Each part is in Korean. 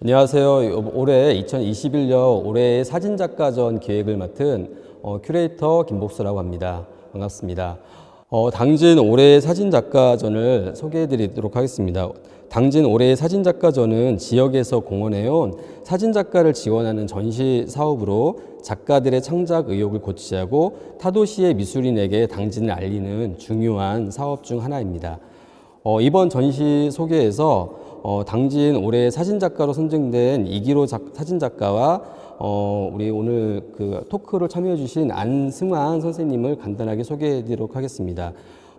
안녕하세요. 올해 2021년 올해의 사진작가전 기획을 맡은 큐레이터 김복수라고 합니다. 반갑습니다. 당진 올해의 사진작가전을 소개해 드리도록 하겠습니다. 당진 올해의 사진작가전은 지역에서 공헌해온 사진작가를 지원하는 전시 사업으로 작가들의 창작 의욕을 고취하고 타도시의 미술인에게 당진을 알리는 중요한 사업 중 하나입니다. 이번 전시 소개에서 당진 올해 사진작가로 선정된 이기로 사진작가와 우리 오늘 그 토크를 참여해 주신 안승환 선생님을 간단하게 소개해 드리도록 하겠습니다.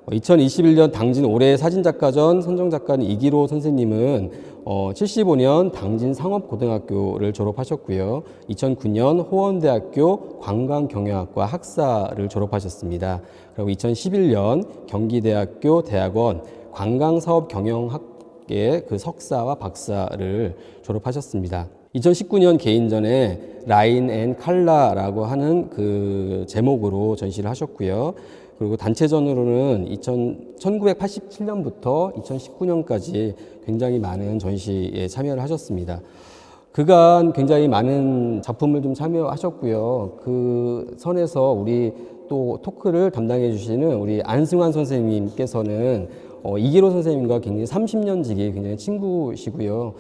2021년 당진 올해 사진작가전 선정작가는 이기로 선생님은 75년 당진 상업고등학교를 졸업하셨고요. 2009년 호원대학교 관광경영학과 학사를 졸업하셨습니다. 그리고 2011년 경기대학교 대학원 관광사업경영학의 그 석사와 박사를 졸업하셨습니다. 2019년 개인전에 라인 앤 칼라라고 하는 그 제목으로 전시를 하셨고요. 그리고 단체전으로는 1987년부터 2019년까지 굉장히 많은 전시에 참여를 하셨습니다. 그간 굉장히 많은 작품을 좀 참여하셨고요. 그 선에서 우리 또 토크를 담당해 주시는 우리 안승환 선생님께서는 이기로 선생님과 굉장히 30년 지기 굉장히 친구시고요.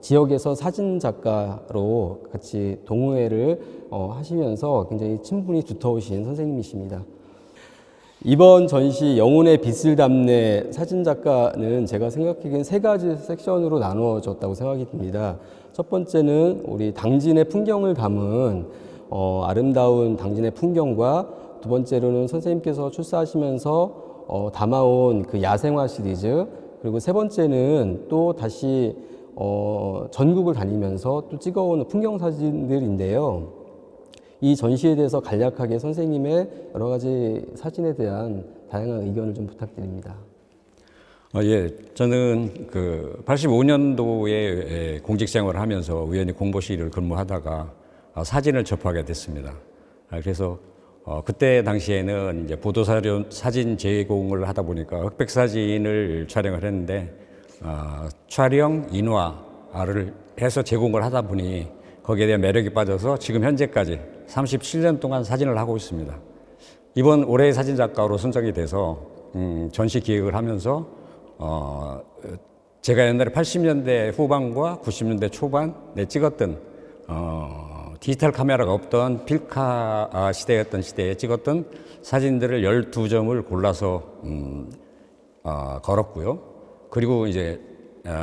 지역에서 사진작가로 같이 동호회를 하시면서 굉장히 친분이 두터우신 선생님이십니다. 이번 전시 영혼의 빛을 담네 사진작가는 제가 생각하기엔 세 가지 섹션으로 나누어졌다고 생각이 듭니다. 첫 번째는 우리 당진의 풍경을 담은 아름다운 당진의 풍경과 두 번째로는 선생님께서 출사하시면서 담아온 그 야생화 시리즈, 그리고 세 번째는 또 다시 전국을 다니면서 또 찍어온 풍경 사진들인데요. 이 전시에 대해서 간략하게 선생님의 여러 가지 사진에 대한 다양한 의견을 좀 부탁드립니다. 예, 저는 그 85년도에 공직 생활을 하면서 우연히 공보실을 근무하다가 사진을 접하게 됐습니다. 그래서 그때 당시에는 이제 보도사료 사진 제공을 하다 보니까 흑백 사진을 촬영을 했는데 촬영 인화를 해서 제공을 하다 보니 거기에 대한 매력이 빠져서 지금 현재까지 37년 동안 사진을 하고 있습니다. 이번 올해의 사진작가로 선정이 돼서 전시 기획을 하면서 제가 옛날에 80년대 후반과 90년대 초반에 찍었던 디지털 카메라가 없던 필카 시대였던 시대에 찍었던 사진들을 12점을 골라서 걸었고요. 그리고 이제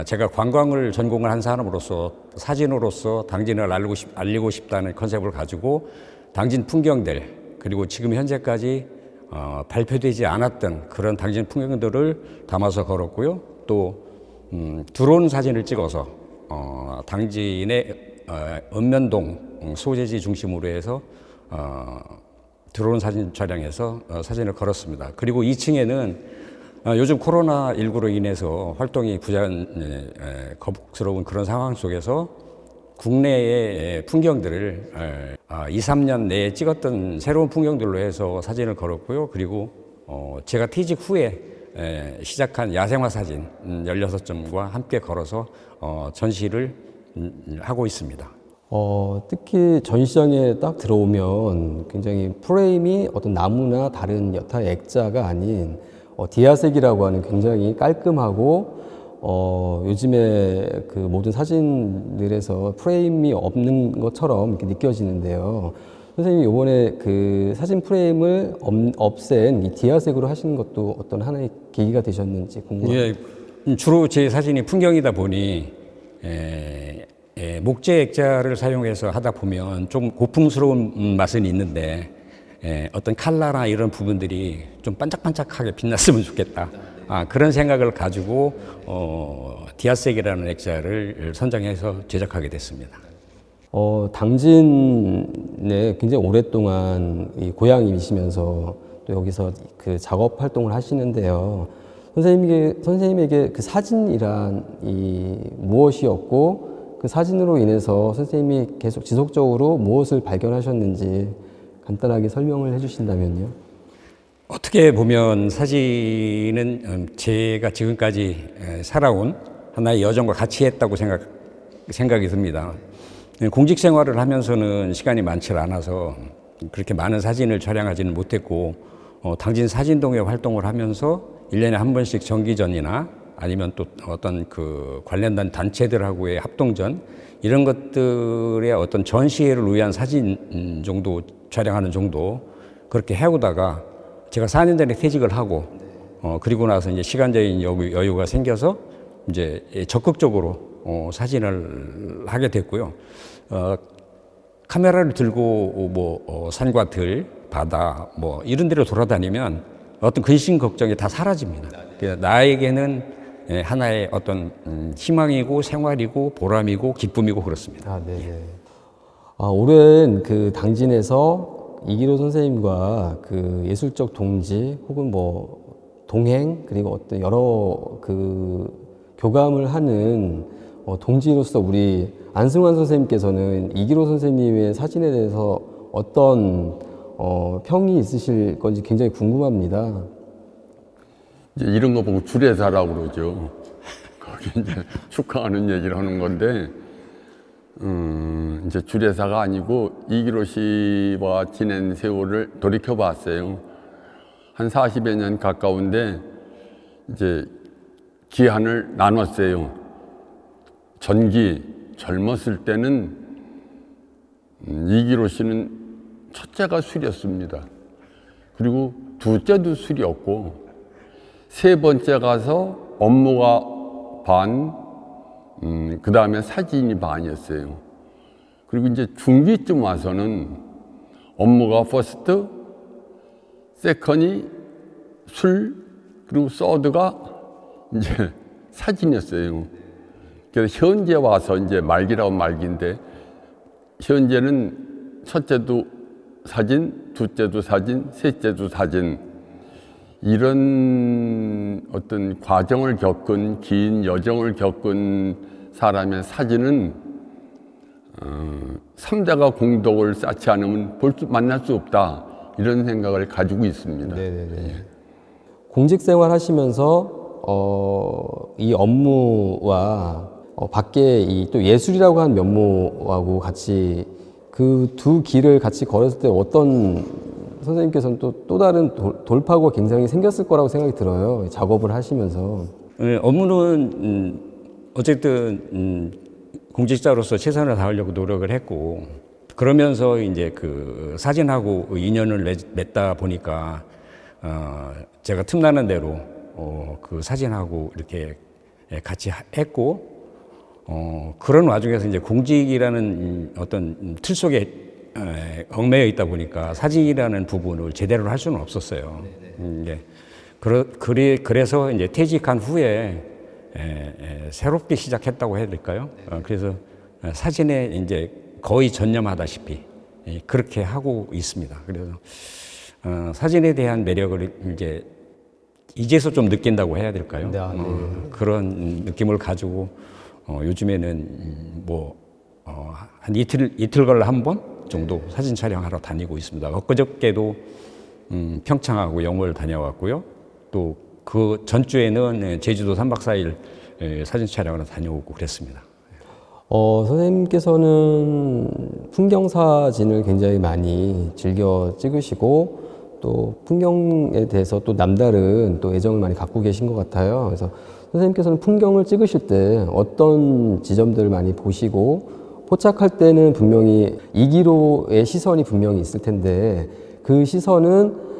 제가 관광을 전공을 한 사람으로서 사진으로서 당진을 알리고 싶다는 컨셉을 가지고 당진 풍경들, 그리고 지금 현재까지 발표되지 않았던 그런 당진 풍경들을 담아서 걸었고요. 또 드론 사진을 찍어서 당진의 읍면동 소재지 중심으로 해서 드론 사진 촬영해서 사진을 걸었습니다. 그리고 2층에는 요즘 코로나19로 인해서 활동이 거북스러운 그런 상황 속에서 국내의 풍경들을 2, 3년 내에 찍었던 새로운 풍경들로 해서 사진을 걸었고요. 그리고 제가 퇴직 후에 시작한 야생화 사진 16점과 함께 걸어서 전시를 하고 있습니다. 특히 전시장에 딱 들어오면 굉장히 프레임이 어떤 나무나 다른 여타의 액자가 아닌 디아색이라고 하는 굉장히 깔끔하고 요즘에 그 모든 사진들에서 프레임이 없는 것처럼 이렇게 느껴지는데요. 선생님이 이번에 그 사진 프레임을 없앤 이 디아색으로 하시는 것도 어떤 하나의 계기가 되셨는지 궁금합니다. 예, 주로 제 사진이 풍경이다 보니 목재 액자를 사용해서 하다 보면 좀 고풍스러운 맛은 있는데 어떤 칼라나 이런 부분들이 좀 반짝반짝하게 빛났으면 좋겠다. 그런 생각을 가지고 디아색이라는 액자를 선정해서 제작하게 됐습니다. 당진에 굉장히 오랫동안 이 고향이시면서 또 여기서 그 작업 활동을 하시는데요. 선생님에게 그 사진이란 이 무엇이었고 그 사진으로 인해서 선생님이 계속 지속적으로 무엇을 발견하셨는지 간단하게 설명을 해주신다면요. 어떻게 보면 사진은 제가 지금까지 살아온 하나의 여정과 같이 했다고 생각이 듭니다. 공직 생활을 하면서는 시간이 많지 않아서 그렇게 많은 사진을 촬영하지는 못했고, 당진 사진동에 활동을 하면서 1년에 한 번씩 정기전이나 아니면 또 어떤 그 관련된 단체들하고의 합동전, 이런 것들의 어떤 전시회를 위한 사진 정도 촬영하는 정도 그렇게 해오다가 제가 4년 전에 퇴직을 하고, 그리고 나서 이제 시간적인 여유가 생겨서 이제 적극적으로 사진을 하게 됐고요. 카메라를 들고 뭐 산과 들, 바다 뭐 이런 데를 돌아다니면 어떤 근심 걱정이 다 사라집니다. 나에게는 하나의 어떤 희망이고 생활이고 보람이고 기쁨이고 그렇습니다. 네네. 오랜 그 당진에서 이기로 선생님과 그 예술적 동지 혹은 뭐 동행 그리고 어떤 여러 그 교감을 하는 동지로서 우리 안승환 선생님께서는 이기로 선생님의 사진에 대해서 어떤 평이 있으실 건지 굉장히 궁금합니다. 이제 이런 거 보고 주례사라고 그러죠. 거기 이제 축하하는 얘기를 하는 건데, 이제 주례사가 아니고 이기로 씨와 지낸 세월을 돌이켜 봤어요. 한 40여 년 가까운데 이제 기한을 나눴어요. 전기 젊었을 때는 이기로 씨는 첫째가 술이었습니다. 그리고 둘째도 술이었고, 세 번째 가서 업무가 반, 그 다음에 사진이 반이었어요. 그리고 이제 중기쯤 와서는 업무가 퍼스트, 세컨이 술, 그리고 서드가 이제 사진이었어요. 그래서 현재 와서 이제 말기라고 말기인데, 현재는 첫째도 사진, 둘째도 사진, 셋째도 사진, 이런 어떤 과정을 겪은, 긴 여정을 겪은 사람의 사진은 3대가 공덕을 쌓지 않으면 만날 수 없다, 이런 생각을 가지고 있습니다. 네네네. 공직 생활 하시면서 이 업무와 밖에 이 또 예술이라고 하는 면모하고 같이 그 두 길을 같이 걸었을 때 어떤 선생님께서는 또 다른 돌파구가 굉장히 생겼을 거라고 생각이 들어요. 작업을 하시면서. 네, 업무는 어쨌든 공직자로서 최선을 다하려고 노력을 했고, 그러면서 이제 그 사진하고 인연을 맺다 보니까 제가 틈나는 대로 그 사진하고 이렇게 같이 했고, 그런 와중에서 이제 공직이라는 어떤 틀 속에 얽매여 있다 보니까 사진이라는 부분을 제대로 할 수는 없었어요. 이제 그래서 이제 퇴직한 후에 새롭게 시작했다고 해야 될까요? 그래서 사진에 이제 거의 전념하다시피 그렇게 하고 있습니다. 그래서 사진에 대한 매력을 이제 이제서 좀 느낀다고 해야 될까요? 그런 느낌을 가지고 요즘에는 한 이틀 걸러 한 번 정도 사진 촬영하러 다니고 있습니다. 엊그저께도 평창하고 영월 다녀왔고요. 또 그 전주에는 제주도 3박 4일 사진 촬영하러 다녀오고 그랬습니다. 선생님께서는 풍경 사진을 굉장히 많이 즐겨 찍으시고 또 풍경에 대해서 또 남다른 또 애정을 많이 갖고 계신 것 같아요. 그래서 선생님께서는 풍경을 찍으실 때 어떤 지점들을 많이 보시고 포착할 때는 분명히 이기로의 시선이 분명히 있을 텐데 그 시선은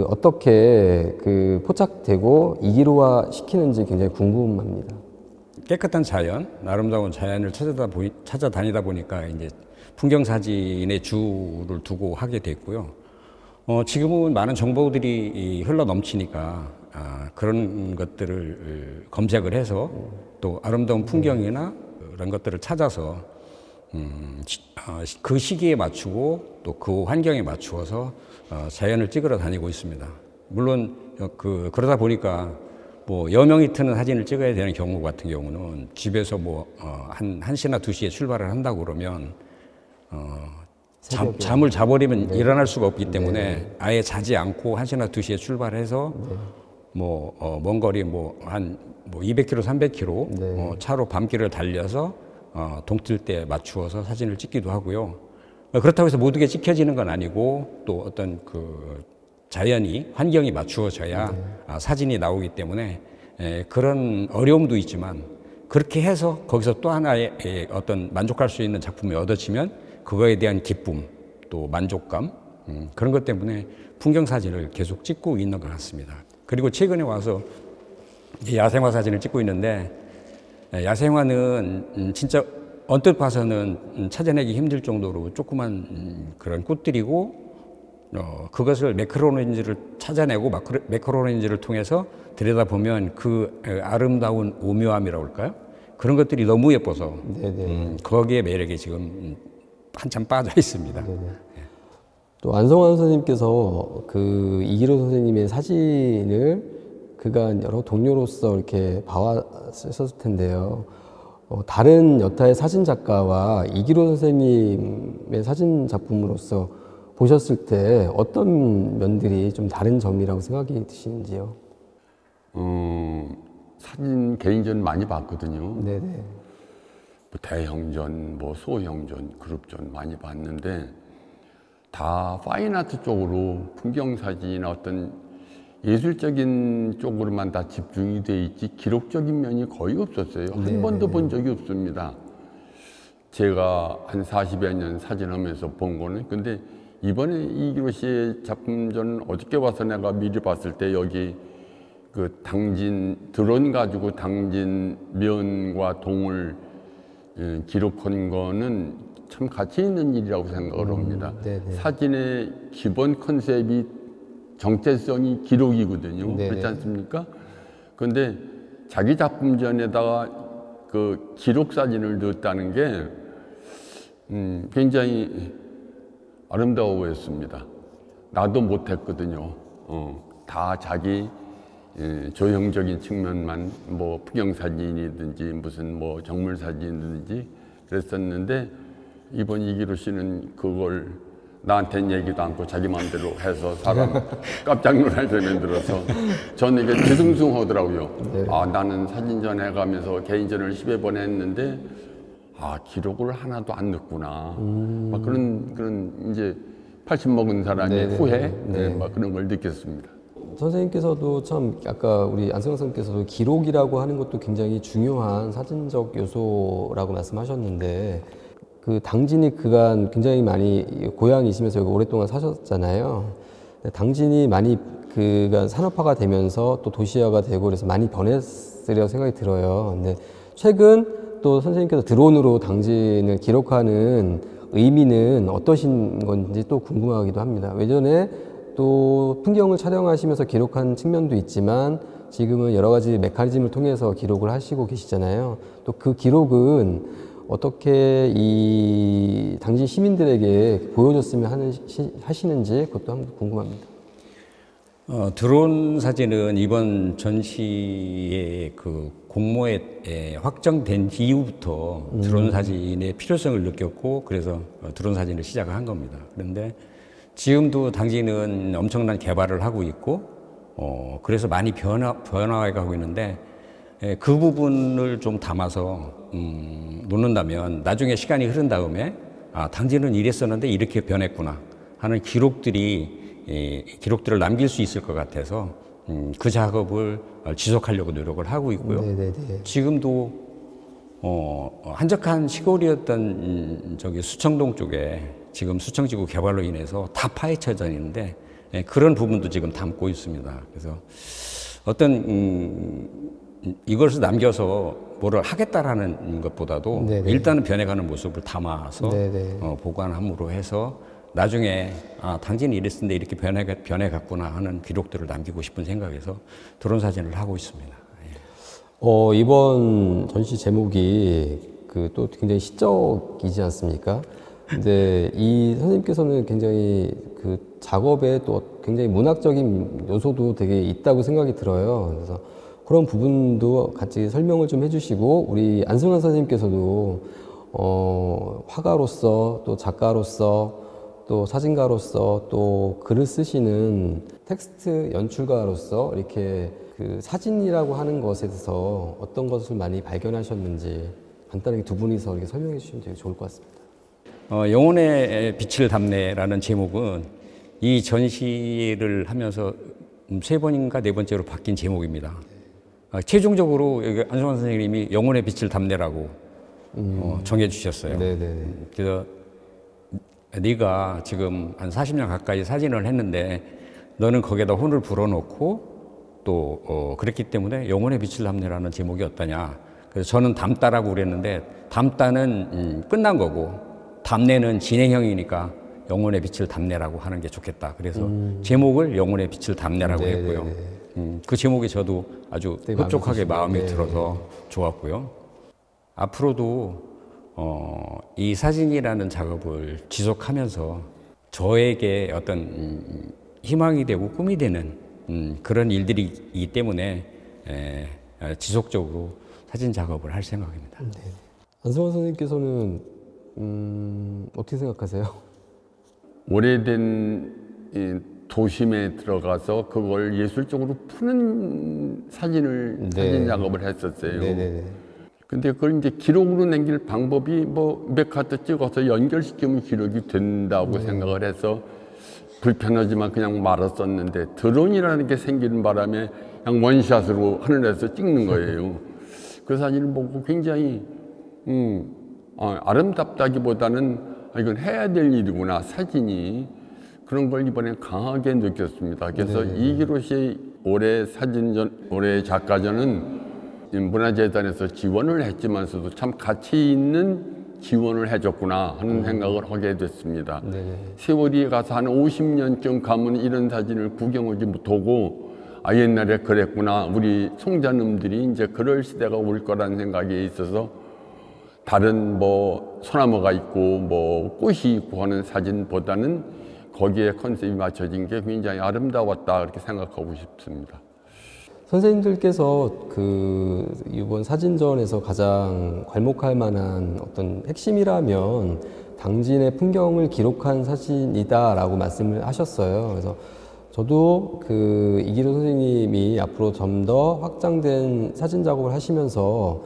어떻게 포착되고 이기로화 시키는지 굉장히 궁금합니다. 깨끗한 자연, 아름다운 자연을 찾아다니다 보니까 이제 풍경 사진의 주를 두고 하게 됐고요. 지금은 많은 정보들이 흘러 넘치니까 그런 것들을 검색을 해서 또 아름다운 풍경이나 그런 것들을 찾아서 그 시기에 맞추고 또 그 환경에 맞추어서 자연을 찍으러 다니고 있습니다. 물론 그러다 보니까 여명이 트는 사진을 찍어야 되는 경우 같은 경우는 집에서 한 1시나 2시에 출발을 한다고 그러면 잠을 자버리면 일어날 수가 없기 때문에 아예 자지 않고 1시나 2시에 출발해서 먼 거리 한 200km, 300km 차로 밤길을 달려서 동틀 때 맞추어서 사진을 찍기도 하고요. 그렇다고 해서 모든 게 찍혀지는 건 아니고 또 어떤 그 자연이 환경이 맞추어져야 사진이 나오기 때문에 그런 어려움도 있지만 그렇게 해서 거기서 또 하나의 어떤 만족할 수 있는 작품이 얻어지면 그거에 대한 기쁨 또 만족감 그런 것 때문에 풍경 사진을 계속 찍고 있는 것 같습니다. 그리고 최근에 와서 야생화 사진을 찍고 있는데 야생화는 진짜 언뜻 봐서는 찾아내기 힘들 정도로 조그만 그런 꽃들이고 그것을 매크로 렌즈를 찾아내고 매크로 렌즈를 통해서 들여다보면 그 아름다운 오묘함이라고 할까요? 그런 것들이 너무 예뻐서 거기에 매력이 지금 한참 빠져 있습니다. 또 안성환 선생님께서 그 이기로 선생님의 사진을 그간 여러 동료로서 이렇게 봐왔었을 텐데요. 다른 여타의 사진 작가와 이기로 선생님의 사진 작품으로서 보셨을 때 어떤 면들이 좀 다른 점이라고 생각이 드시는지요? 사진 개인전 많이 봤거든요. 네네. 뭐 대형전, 뭐 소형전, 그룹전 많이 봤는데 다 파인아트 쪽으로 풍경 사진이나 어떤 예술적인 쪽으로만 다 집중이 돼 있지 기록적인 면이 거의 없었어요. 한 번도 본 적이 없습니다. 제가 한 40여 년 사진하면서 본 거는. 근데 이번에 이기로 씨의 작품 저는 어저께 와서 내가 미리 봤을 때 여기 그 당진 드론 가지고 당진 면과 동을 기록한 거는 참 가치 있는 일이라고 생각을 합니다. 사진의 기본 컨셉이 정체성이 기록이거든요. 그렇지 않습니까? 그런데 자기 작품 전에다가 그 기록 사진을 넣었다는 게 굉장히 아름다워 보였습니다. 나도 못했거든요. 다 자기 조형적인 측면만 뭐 풍경 사진이든지 무슨 뭐 정물 사진이든지 그랬었는데 이번 이기로 씨는 그걸 나한테는 얘기도 않고 자기 마음대로 해서 사람 깜짝 놀랄 때 만들어서 저는 이게 뒤숭숭하더라고요. 아, 나는 사진전 해가면서 개인전을 10여 번 했는데 아, 기록을 하나도 안 넣었구나. 막 그런 이제 80 먹은 사람의 후회 막 그런 걸 느꼈습니다. 선생님께서도 참 아까 우리 안성환 선생님께서도 기록이라고 하는 것도 굉장히 중요한 사진적 요소라고 말씀하셨는데 그 당진이 그간 굉장히 많이 고향이시면서 여기 오랫동안 사셨잖아요. 당진이 많이 그간 산업화가 되면서 또 도시화가 되고 그래서 많이 변했으리라고 생각이 들어요. 근데 최근 또 선생님께서 드론으로 당진을 기록하는 의미는 어떠신 건지 또 궁금하기도 합니다. 예전에 또 풍경을 촬영하시면서 기록한 측면도 있지만 지금은 여러 가지 메커니즘을 통해서 기록을 하시고 계시잖아요. 또 그 기록은 어떻게 이 당진 시민들에게 보여줬으면 하시는지 그것도 한번 궁금합니다. 드론 사진은 이번 전시의 그 공모에 확정된 이후부터 드론 사진의 필요성을 느꼈고 그래서 드론 사진을 시작을 한 겁니다. 그런데 지금도 당진은 엄청난 개발을 하고 있고 그래서 많이 변화해 가고 있는데 그 부분을 좀 담아서 놓는다면 나중에 시간이 흐른 다음에 아, 당진은 이랬었는데 이렇게 변했구나 하는 기록들을 남길 수 있을 것 같아서 그 작업을 지속하려고 노력을 하고 있고요. 지금도 한적한 시골이었던 저기 수청동 쪽에 지금 수청지구 개발로 인해서 다 파헤쳐져 있는데 그런 부분도 지금 담고 있습니다. 그래서 어떤 이것을 남겨서 뭐를 하겠다라는 것보다도 일단은 변해가는 모습을 담아서 보관함으로 해서 나중에 아, 당진이 이랬는데 이렇게 변해갔구나 하는 기록들을 남기고 싶은 생각에서 드론 사진을 하고 있습니다. 이번 전시 제목이 그 또 굉장히 시적이지 않습니까? 근데 이 선생님께서는 굉장히 그 작업에 또 굉장히 문학적인 요소도 되게 있다고 생각이 들어요. 그래서 그런 부분도 같이 설명을 좀 해주시고 우리 안승환 선생님께서도 화가로서 또 작가로서 또 사진가로서 또 글을 쓰시는 텍스트 연출가로서 이렇게 그 사진이라고 하는 것에 대해서 어떤 것을 많이 발견하셨는지 간단하게 두 분이서 이렇게 설명해 주시면 되게 좋을 것 같습니다. 영혼의 빛을 담네라는 제목은 이 전시를 하면서 3번인가 4번째로 바뀐 제목입니다. 최종적으로 여기 안성환 선생님이 영혼의 빛을 담네라고 정해 주셨어요. 네네. 그래서 네가 지금 한 40년 가까이 사진을 했는데 너는 거기에다 혼을 불어넣고 또 그랬기 때문에 영혼의 빛을 담네라는 제목이 어떠냐. 그래서 저는 담다라고 그랬는데 담다는 끝난 거고 담내는 진행형이니까 영혼의 빛을 담네라고 하는 게 좋겠다. 그래서 제목을 영혼의 빛을 담네라고 했고요. 그 제목이 저도 아주 흡족하게 마음에 들어서 좋았고요. 앞으로도 이 사진이라는 작업을 지속하면서 저에게 어떤 희망이 되고 꿈이 되는 그런 일들이기 때문에 지속적으로 사진 작업을 할 생각입니다. 네. 안성환 선생님께서는 어떻게 생각하세요? 오래된 이 도심에 들어가서 그걸 예술적으로 푸는 사진 작업을 했었어요. 네네네. 근데 그걸 이제 기록으로 남길 방법이 뭐 몇 카트 찍어서 연결시키면 기록이 된다고 생각을 해서 불편하지만 그냥 말았었는데 드론이라는 게 생기는 바람에 그냥 원샷으로 하늘에서 찍는 거예요. 그 사진을 보고 굉장히 아름답다기보다는 이건 해야 될 일이구나, 사진이. 그런 걸 이번에 강하게 느꼈습니다. 그래서 이기로 씨의 올해 작가전은 문화재단에서 지원을 했지만서도 참 가치 있는 지원을 해줬구나 하는 생각을 하게 됐습니다. 세월이 가서 한 50년쯤 가면 이런 사진을 구경하지 못하고 옛날에 그랬구나, 우리 송자놈들이 이제 그럴 시대가 올 거라는 생각이 있어서 다른 뭐 소나무가 있고 뭐 꽃이 있고 하는 사진보다는 거기에 컨셉이 맞춰진 게 굉장히 아름다웠다 그렇게 생각하고 싶습니다. 선생님들께서 이번 사진전에서 가장 괄목할 만한 어떤 핵심이라면 당진의 풍경을 기록한 사진이다라고 말씀을 하셨어요. 그래서 저도 이기로 선생님이 앞으로 좀 더 확장된 사진 작업을 하시면서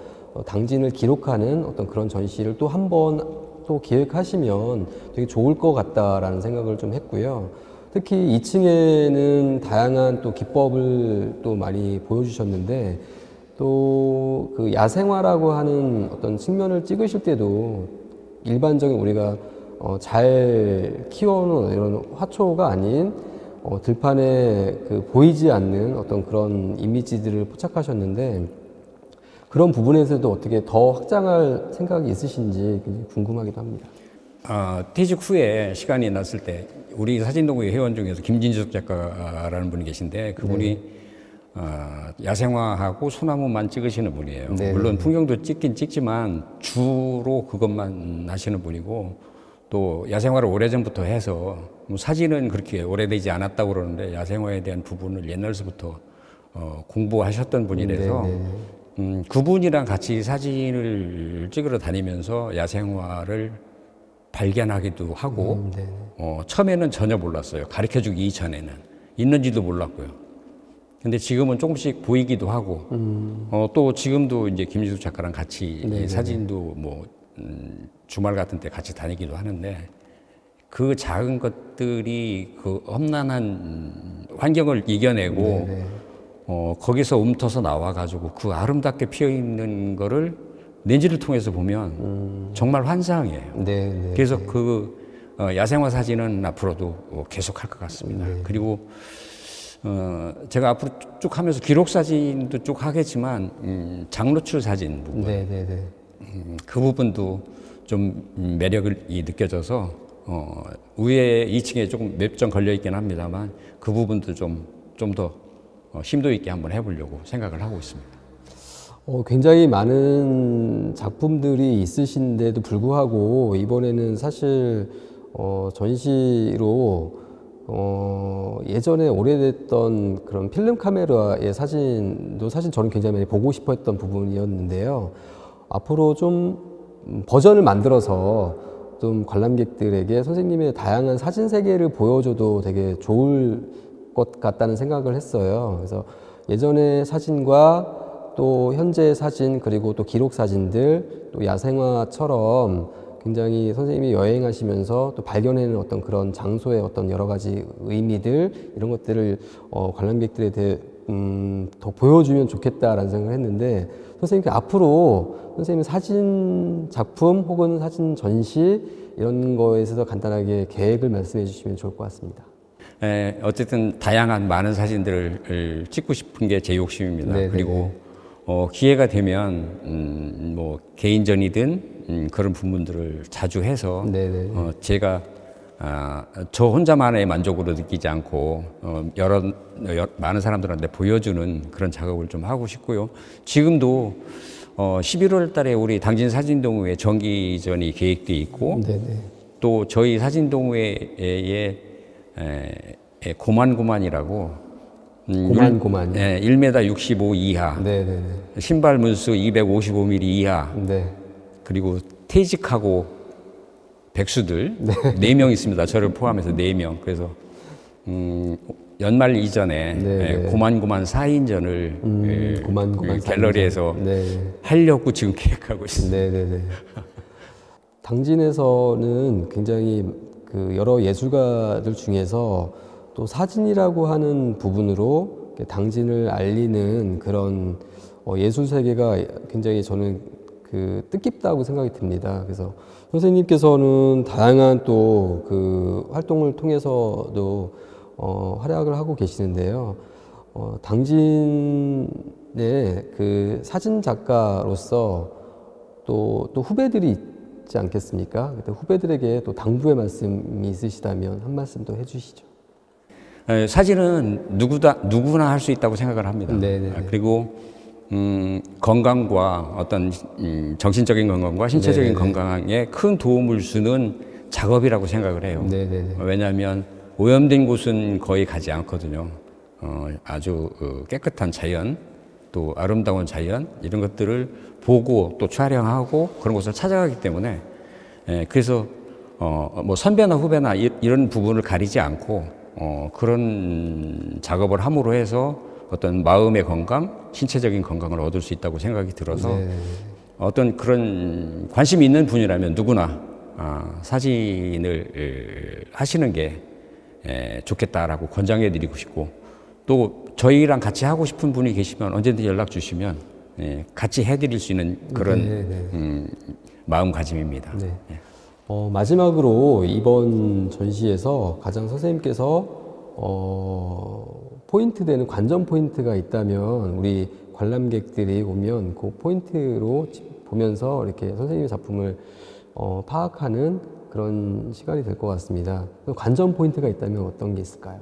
당진을 기록하는 어떤 그런 전시를 또 한 번 또 기획하시면 되게 좋을 것 같다라는 생각을 좀 했고요. 특히 2층에는 다양한 또 기법을 또 많이 보여주셨는데 또 그 야생화라고 하는 어떤 측면을 찍으실 때도 일반적인 우리가 잘 키워놓은 이런 화초가 아닌 들판에 보이지 않는 어떤 그런 이미지들을 포착하셨는데 그런 부분에서도 어떻게 더 확장할 생각이 있으신지 굉장히 궁금하기도 합니다. 퇴직 후에 시간이 났을 때 우리 사진동호회 회원 중에서 김진숙 작가라는 분이 계신데 그분이 야생화하고 소나무만 찍으시는 분이에요. 물론 풍경도 찍긴 찍지만 주로 그것만 하시는 분이고 또 야생화를 오래전부터 해서 뭐 사진은 그렇게 오래되지 않았다고 그러는데 야생화에 대한 부분을 옛날서부터 공부하셨던 분이라서 그분이랑 같이 사진을 찍으러 다니면서 야생화를 발견하기도 하고 처음에는 전혀 몰랐어요. 가르쳐주기 이전에는 있는지도 몰랐고요. 근데 지금은 조금씩 보이기도 하고 또 지금도 이제 김지숙 작가랑 같이 사진도 뭐 주말 같은 때 같이 다니기도 하는데 그 작은 것들이 그 험난한 환경을 이겨내고 거기서 움터서 나와가지고 그 아름답게 피어있는 거를 렌즈를 통해서 보면 정말 환상이에요. 그래서 야생화 사진은 앞으로도 계속 할 것 같습니다. 그리고 제가 앞으로 쭉 하면서 기록 사진도 쭉 하겠지만 장노출 사진 부분 그 부분도 좀 매력이 느껴져서 위에 2층에 조금 몇 점 걸려 있긴 합니다만 그 부분도 좀 더 심도 있게 한번 해보려고 생각을 하고 있습니다. 굉장히 많은 작품들이 있으신데도 불구하고 이번에는 사실 전시로 예전에 오래됐던 그런 필름 카메라의 사진도 사실 저는 굉장히 많이 보고 싶어 했던 부분이었는데요. 앞으로 좀 버전을 만들어서 좀 관람객들에게 선생님의 다양한 사진 세계를 보여줘도 되게 좋을 것 같다는 생각을 했어요. 그래서 예전의 사진과 또 현재 사진 그리고 또 기록 사진들 또 야생화처럼 굉장히 선생님이 여행하시면서 또 발견해낸 어떤 그런 장소의 어떤 여러 가지 의미들 이런 것들을 관람객들에 대해 더 보여주면 좋겠다라는 생각을 했는데 선생님께 앞으로 선생님 사진 작품 혹은 사진 전시 이런 거에 있어서 간단하게 계획을 말씀해 주시면 좋을 것 같습니다. 어쨌든 다양한 많은 사진들을 찍고 싶은 게 제 욕심입니다. 네네네. 그리고 기회가 되면 뭐 개인전이든 그런 부분들을 자주 해서 네네. 제가 저 혼자만의 만족으로 느끼지 않고 많은 사람들한테 보여주는 그런 작업을 좀 하고 싶고요. 지금도 11월 달에 우리 당진 사진동호회 정기전이 계획돼 있고 네네. 또 저희 사진동호회에 고만고만이라고 고만고만요? 1m 65 이하 네네네. 신발 문수 255mm 이하 네. 그리고 퇴직하고 백수들 4명 있습니다. 저를 포함해서 4명. 그래서 연말 이전에 네. 고만고만 4인전을 고만고만 갤러리에서 네. 하려고 지금 계획하고 있습니다. 네네네. 당진에서는 굉장히 그 여러 예술가들 중에서 또 사진이라고 하는 부분으로 당진을 알리는 그런 예술 세계가 굉장히 저는 그 뜻깊다고 생각이 듭니다. 그래서 선생님께서는 다양한 또 그 활동을 통해서도 활약을 하고 계시는데요. 당진의 그 사진 작가로서 또 후배들이 있지 않겠습니까? 그때 후배들에게 또 당부의 말씀이 있으시다면 한 말씀 더 해주시죠. 사진은 누구나 할 수 있다고 생각을 합니다. 네네네. 그리고 건강과 어떤 정신적인 건강과 신체적인 네네네. 건강에 큰 도움을 주는 작업이라고 생각을 해요. 네네네. 왜냐하면 오염된 곳은 거의 가지 않거든요. 아주 깨끗한 자연, 또 아름다운 자연 이런 것들을 보고 또 촬영하고 그런 곳을 찾아가기 때문에 그래서 뭐 선배나 후배나 이런 부분을 가리지 않고 그런 작업을 함으로 해서 어떤 마음의 건강, 신체적인 건강을 얻을 수 있다고 생각이 들어서 어떤 그런 관심이 있는 분이라면 누구나 사진을 하시는 게 좋겠다라고 권장해 드리고 싶고 또 저희랑 같이 하고 싶은 분이 계시면 언제든지 연락 주시면 같이 해드릴 수 있는 그런 마음가짐입니다. 네. 마지막으로 이번 전시에서 가장 선생님께서 포인트 되는 관전 포인트가 있다면 우리 관람객들이 오면 그 포인트로 보면서 이렇게 선생님의 작품을 파악하는 그런 시간이 될 것 같습니다. 관전 포인트가 있다면 어떤 게 있을까요?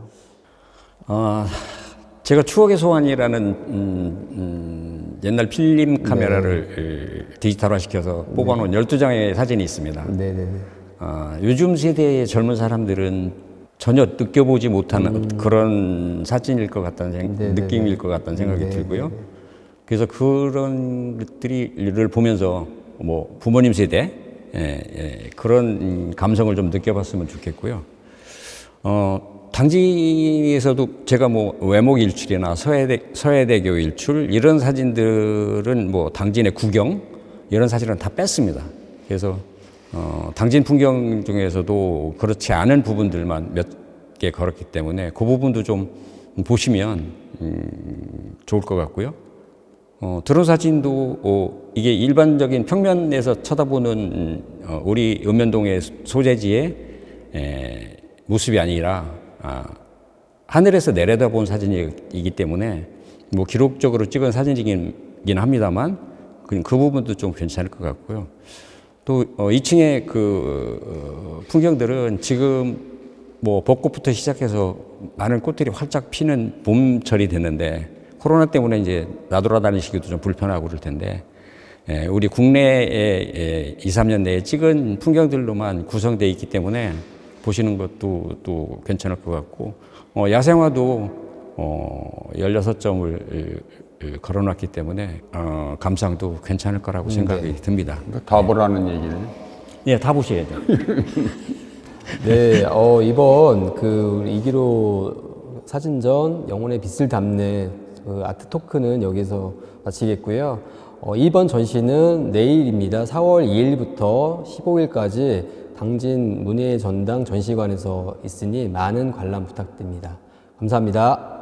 제가 추억의 소환이라는 옛날 필름 카메라를 디지털화시켜서 뽑아놓은 12장의 사진이 있습니다. 네네네. 요즘 세대의 젊은 사람들은 전혀 느껴보지 못하는 그런 사진일 것 같다는 느낌일 것 같다는 생각이 들고요. 그래서 그런 것들을 보면서 뭐 부모님 세대 그런 감성을 좀 느껴봤으면 좋겠고요. 당진에서도 제가 뭐 외목 일출이나 서해대교 일출 이런 사진들은 뭐 당진의 구경 이런 사진은 다 뺐습니다. 그래서 당진 풍경 중에서도 그렇지 않은 부분들만 몇 개 걸었기 때문에 그 부분도 좀 보시면 좋을 것 같고요. 드론 사진도 이게 일반적인 평면에서 쳐다보는 우리 읍면동의 소재지의 모습이 아니라 하늘에서 내려다본 사진이기 때문에 뭐 기록적으로 찍은 사진이긴 합니다만 그 부분도 좀 괜찮을 것 같고요. 또 2층의 그 풍경들은 지금 뭐 벚꽃부터 시작해서 많은 꽃들이 활짝 피는 봄철이 됐는데 코로나 때문에 이제 나돌아다니시기도 좀 불편하고 그럴 텐데 우리 국내에 2, 3년 내에 찍은 풍경들로만 구성되어 있기 때문에 보시는 것도 또 괜찮을 것 같고 야생화도 16점을 걸어놨기 때문에 감상도 괜찮을 거라고 생각이 듭니다. 다 보라는 얘기네. 예, 다 보셔야죠. 네, 이번 그 이기로 사진전 영혼의 빛을 담네 그 아트 토크는 여기서 마치겠고요. 이번 전시는 내일입니다. 4월 2일부터 15일까지 당진 문예전당 전시관에서 있으니 많은 관람 부탁드립니다. 감사합니다.